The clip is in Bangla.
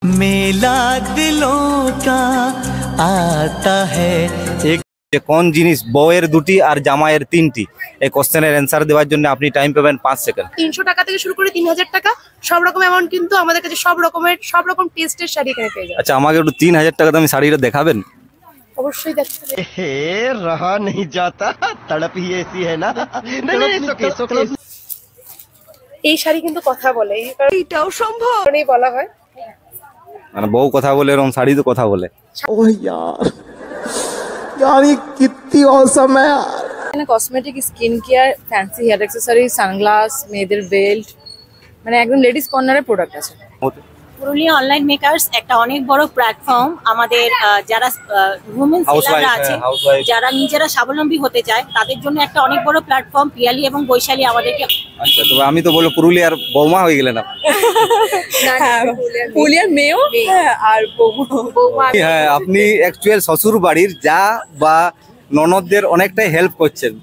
मेला दिलों का आता है एक কোন জিনিস বউয়ের দুটি আর জামাইয়ের তিনটি এই কোশ্চেনের অ্যানসার দেওয়ার জন্য আপনি টাইম পাবেন 5 সেকেন্ড 300 টাকা থেকে শুরু করে 3000 টাকা সব রকম অ্যামাউন্ট কিন্তু আমাদের কাছে সব রকম টেস্টের শাড়ি এখানে পেয়ে যাবেন। আচ্ছা আমাকে একটু 3000 টাকা দামি শাড়িটা দেখাবেন? অবশ্যই দেখতে হবে। हे रहा नहीं जाता तड़प ही ऐसी है ना नहीं এই শাড়ি কিন্তু কথা বলে এইটাও সম্ভব নেই বলা হয় মানে বউ কথা বলে এরকম শাড়ি তো কথা বলে। ओह यार यार ये कितनी औसम है यार। এখানে cosmetic, skin care, fancy hair accessory, sunglass, মেয়েদের বেল্ট, মানে একদম লেডিস কর্নারের প্রোডাক্ট আছে। পুরুলিয়া অনলাইন মেকার্স একটা অনেক বড় প্ল্যাটফর্ম। আমাদের যারা উইমেন সেলাররা আছে, যারা নিজেরা স্বাবলম্বী হতে চায়, তাদের জন্য একটা অনেক বড় প্ল্যাটফর্ম। পিয়ালি এবং বৈশালী আমাদেরকে। আচ্ছা তবে আমি তো বলবো পুরুলিয়ার বৌমা হয়ে গেলেন আপনি। পুরুলিয়ার মেয়েও আর বৌমা। হ্যাঁ আপনি অ্যাকচুয়াল শ্বশুর বাড়ির যা বা ননদদের অনেকটাই হেল্প করছেন।